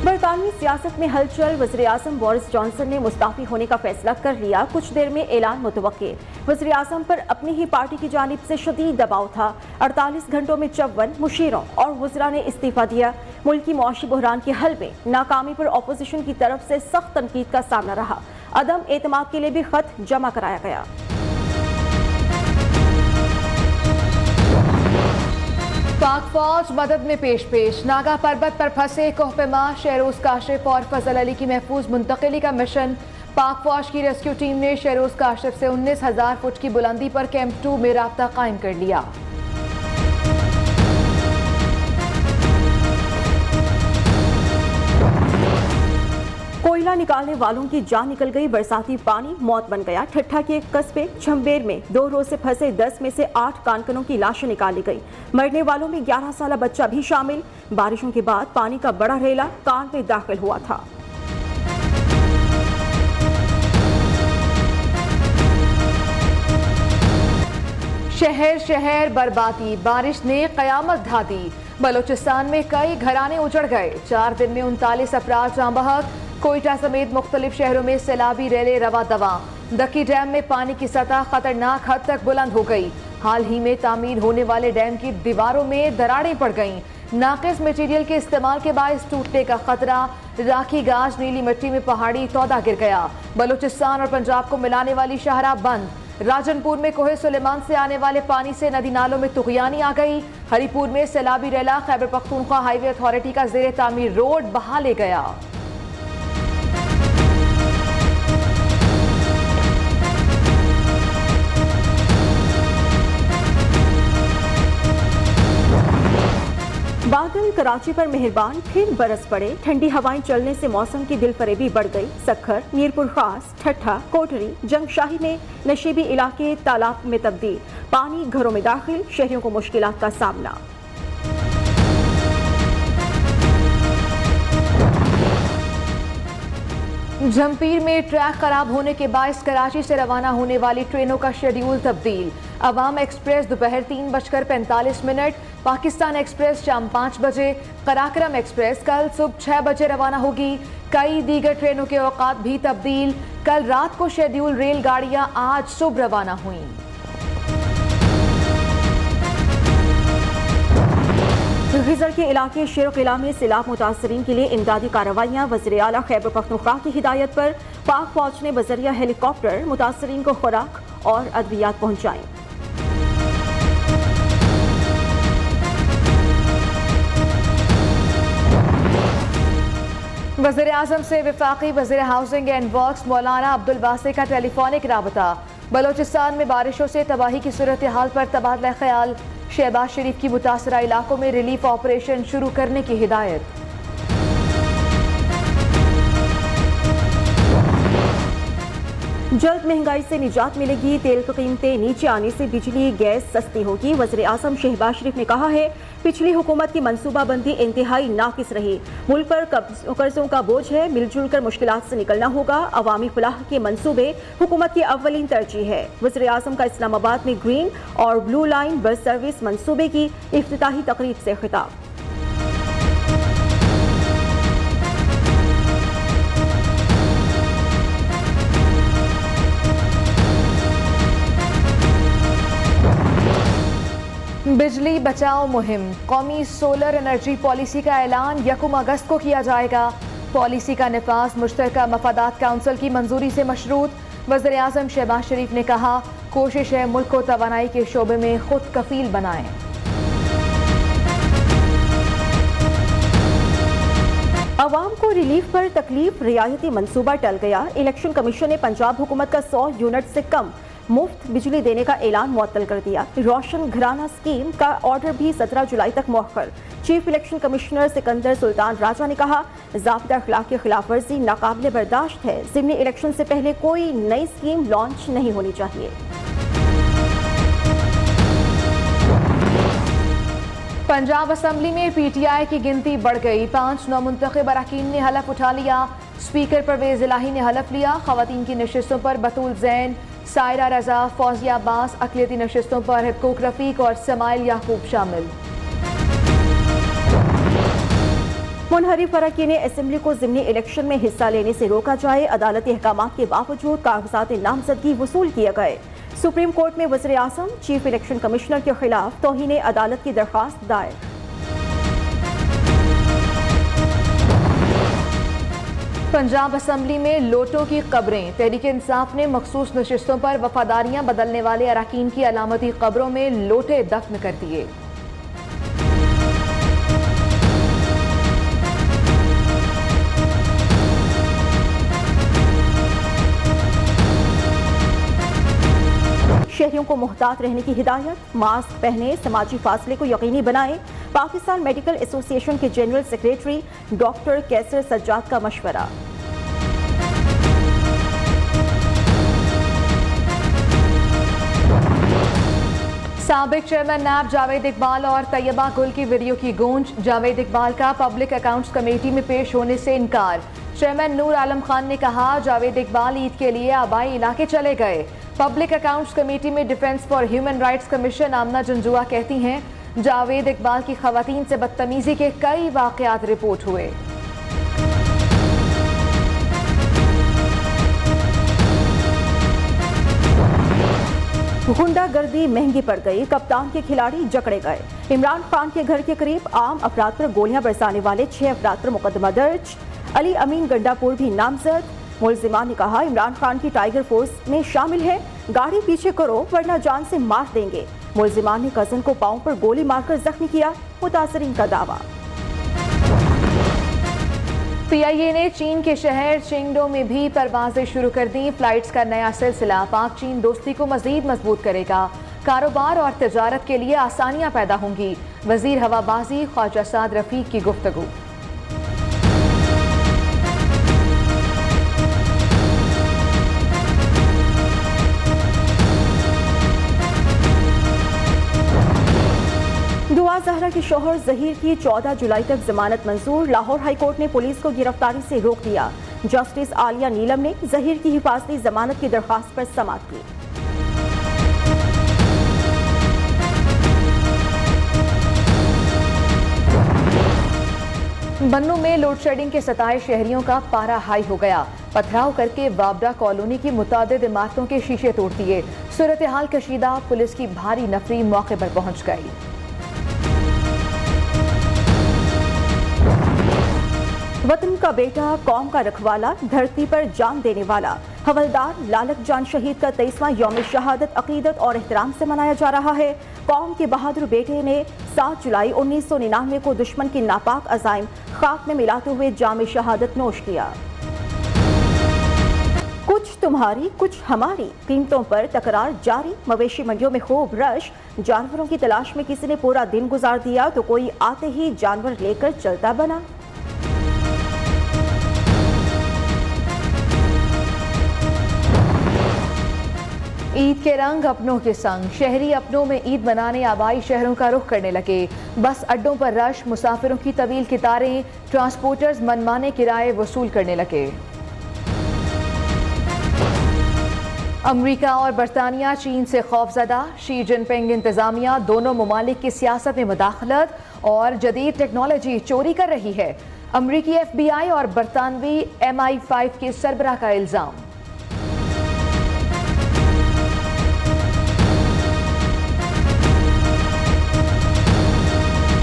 बरतानवी सियासत में हलचल। वज़ीर आज़म बोरिस जॉनसन ने मुस्ताफी होने का फैसला कर लिया। कुछ देर में ऐलान मुतवक्के। वज़ीर आज़म पर अपनी ही पार्टी की जानिब से शदीद दबाव था। 48 घंटों में 54 मुशीरों और वज़रा ने इस्तीफा दिया। मुल्की मुआशी बहरान के हल में नाकामी पर अपोजिशन की तरफ से सख्त तनकीद का सामना रहा। अदम एतमाद के लिए भी खत जमा कराया गया। पाक फौज मदद में पेश नागा पर्वत पर फंसे कोहपेमा शहरोज काशिफ और फजल अली की महफूज मुंतकिली का मिशन। पाक फौज की रेस्क्यू टीम ने शहरोज काशिफ से 19,000 फुट की बुलंदी पर कैंप 2 में राब्ता कायम कर लिया। कोयला निकालने वालों की जान निकल गई। बरसाती पानी मौत बन गया। ठट्ठा के कस्बे छम्बेर में 2 रोज से फंसे 10 में से 8 कानकनों की लाशें निकाली गई। मरने वालों में 11 साल बच्चा भी शामिल। बारिशों के बाद पानी का बड़ा रेला कान में दाखिल हुआ था। शहर शहर बर्बादी, बारिश ने कयामत ढा दी। बलोचिस्तान में कई घराने उजड़ गए। 4 दिन में 39 अफराद जाँ बहक। कोयटा समेत मुख्तलिफ शहरों में सैलाबी रैले रवा दवा। दक्की डैम में पानी की सतह खतरनाक हद तक बुलंद हो गई। हाल ही में तामीर होने वाले डैम की दीवारों में दरारें पड़ गईं। नाकिस मटीरियल के इस्तेमाल के बायस टूटने का खतरा। राखी गाज नीली मिट्टी में पहाड़ी तौदा गिर गया। बलोचिस्तान और पंजाब को मिलाने वाली शाहराह बंद। राजनपुर में कोहे सुलेमान से आने वाले पानी से नदी नालों में तुगयानी आ गई। हरिपुर में सैलाबी रेला खैबर पख्तूनख्वा हाईवे अथॉरिटी का जेर तामीर रोड बहा ले गया। बादल कराची पर मेहरबान, फिर बरस पड़े। ठंडी हवाएं चलने से मौसम की दिलफरेबी बढ़ गई। सखर, मीरपुर खास, ठट्ठा, कोटरी, जंगशाही में नशीबी इलाके तालाब में तब्दील। पानी घरों में दाखिल, शहरियों को मुश्किलात का सामना। जमपीर में ट्रैक खराब होने के बायस कराची से रवाना होने वाली ट्रेनों का शेड्यूल तब्दील। अवाम एक्सप्रेस दोपहर 3:45, पाकिस्तान एक्सप्रेस शाम 5 बजे, कराक्रम एक्सप्रेस कल सुबह 6 बजे रवाना होगी। कई दीगर ट्रेनों के औकात भी तब्दील। कल रात को शेड्यूल रेलगाड़ियां आज सुबह रवाना हुई। गिजर के इलाके शेर किला में सैलाब मुतासरीन के लिए इमदादी कार्रवाइयाँ। वज़ीर आला खैबर पख्तूनख्वा की हिदायत पर पाक फौज ने बजरिया हेलीकॉप्टर मुतासरीन को खुराक और अद्वियात पहुँचाई। वज़ीर आज़म से वफाकी वज़ीर हाउसिंग एंड वर्क्स मौलाना अब्दुल वासी का टेलीफोनिक राबता। बलोचिस्तान में बारिशों से तबाही की सूरत हाल पर तबादला ख्याल। शहबाज शरीफ की मुतासरा इलाकों में रिलीफ ऑपरेशन शुरू करने की हिदायत। जल्द महंगाई से निजात मिलेगी। तेल की कीमतें नीचे आने से बिजली गैस सस्ती होगी। वज़ीर आज़म शहबाज शरीफ ने कहा है, पिछली हुकूमत की मनसूबाबंदी इंतहाई नाकिस रही। मुल्क पर कर्जों का बोझ है। मिलजुल कर मुश्किलात से निकलना होगा। अवामी फलाह के मनसूबे हुकूमत की अव्वलीन तरजीह है। वज़ीर आज़म का इस्लामाबाद में ग्रीन और ब्लू लाइन बस सर्विस मनसूबे की इफ्तिताही तकरीब से खिताब। बिजली बचाओ मुहिम। कौमी सोलर एनर्जी पॉलिसी का ऐलान 1 अगस्त को किया जाएगा। पॉलिसी का निफाज मुश्तरका मफादात काउंसिल की मंजूरी से मशरूत। वज़ीर आज़म शहबाज शरीफ ने कहा, कोशिश है मुल्क को तवानाई के शोबे में खुद कफील बनाएं। अवाम को रिलीफ पर तकलीफ, रियायती मंसूबा टल गया। इलेक्शन कमीशन ने पंजाब हुकूमत का 100 यूनिट से कम मुफ्त बिजली देने का ऐलान मुअत्तल कर दिया। रोशन घराना स्कीम का ऑर्डर भी 17 जुलाई तक मौखर। Chief election commissioner Sikandar Sultan Raja ने कहा, ज़ाब्ता अखलाक की खिलाफ वर्जी नाकाबिले बर्दाश्त है। ज़िमनी इलेक्शन से पहले कोई नई स्कीम लॉन्च नहीं होनी चाहिए। पंजाब असम्बली में पीटीआई की गिनती बढ़ गई। 5 नौमुंतखब अरकान ने हलफ उठा लिया। स्पीकर परवेज इलाही ने हलफ लिया। खवातीन की नशिस्तों पर बतूल जैन, सायरा रजा, फौजिया अब्बास, अक़लियती नशिस्तों पर हिब्कुक रफ़ीक और समाइल याकूब शामिल। मुनहरिफ अरकान असेंबली को ज़िमनी इलेक्शन में हिस्सा लेने से रोका जाए, अदालती अहकामात के बावजूद कागजात नामजदगी वसूल किए गए। सुप्रीम कोर्ट में वज़ीर आज़म चीफ इलेक्शन कमिश्नर के खिलाफ तौहीन अदालत की दरख्वास्त दायर। पंजाब असम्बली में लोटों की कब्रें। तहरीक इंसाफ ने मखसूस नशिस्तों पर वफादारियां बदलने वाले अरकान की अलामती कब्रों में लोटे दफन कर दिए। शहरियों को मुहतात रहने की हिदायत, मास्क पहने, समाजी फासले को यकीनी बनाएं। पाकिस्तान मेडिकल एसोसिएशन के जनरल सेक्रेटरी डॉक्टर कैसर सज्जाद का मशवरा। साबिक चेयरमैन नैब जावेद इकबाल और तैयबा गुल की वीडियो की गूंज। जावेद इकबाल का पब्लिक अकाउंट्स कमेटी में पेश होने से इनकार। चेयरमैन नूर आलम खान ने कहा, जावेद इकबाल ईद के लिए आबाई इलाके चले गए। पब्लिक अकाउंट्स कमेटी में defence for human rights commission Amna Janjua कहती हैं, जावेद इकबाल की खवातीन से बदतमीजी के कई वाकयात रिपोर्ट हुए। गुंडागर्दी महंगी पड़ गई, कप्तान के खिलाड़ी जकड़े गए। इमरान खान के घर के करीब आम अफराद पर गोलियां बरसाने वाले 6 अफराद पर मुकदमा दर्ज। अली अमीन गंडापुर भी नामजद। मुलजिमान ने कहा, इमरान खान की टाइगर फोर्स में शामिल है, गाड़ी पीछे करो वरना जान से मार देंगे। मुलजिमान ने कजन को पांव पर गोली मारकर जख्मी किया, मुतासरीन का दावा। PIA ने चीन के शहर चेंगडो में भी परवाजें शुरू कर दी। फ्लाइट्स का नया सिलसिला पाक चीन दोस्ती को मजीद मजबूत करेगा। कारोबार और तजारत के लिए आसानियां पैदा होंगी। वजीर हवाबाजी ख्वाजा साद रफीक की गुफ्तगू। दुआ जहरा के शौहर जहीर की 14 जुलाई तक जमानत मंजूर। लाहौर हाई कोर्ट ने पुलिस को गिरफ्तारी से रोक दिया। जस्टिस आलिया नीलम ने जहीर की हिफाजती जमानत की दरख्वास्त पर समाअत की। बन्नू में लोड शेडिंग के सताए शहरियों का पारा हाई हो गया। पथराव करके वाबडा कॉलोनी की मुतादिद इमारतों के शीशे तोड़ दिए। सूरत हाल कशीदा, पुलिस की भारी नफरी मौके पर पहुंच गई। वतन का बेटा, कौम का रखवाला, धरती पर जान देने वाला हवलदार लालक जान शहीद का 23वां यौम शहादत अकीदत और एहतराम से मनाया जा रहा है। कौम के बहादुर बेटे ने 7 जुलाई 1999 को दुश्मन की नापाक अज़ाइम खाक में मिलाते हुए जाम शहादत नोश किया। कुछ तुम्हारी कुछ हमारी कीमतों पर तकरार जारी। मवेशी मंडियों में खूब रश। जानवरों की तलाश में किसी ने पूरा दिन गुजार दिया तो कोई आते ही जानवर लेकर चलता बना। ईद के रंग अपनों के संग। शहरी अपनों में ईद मनाने आबाई शहरों का रुख करने लगे। बस अड्डों पर रश, मुसाफिरों की तवील कतारें, ट्रांसपोर्टर्स मनमाने किराए वसूल करने लगे। अमरीका और बरतानिया चीन से खौफजदा। शी जिनपिंग इंतजामिया दोनों ममालिक की सियासत में मुदाखलत और जदीद टेक्नोलॉजी चोरी कर रही है। अमरीकी FBI और बरतानवी MI5 के सरबराह का इल्जाम।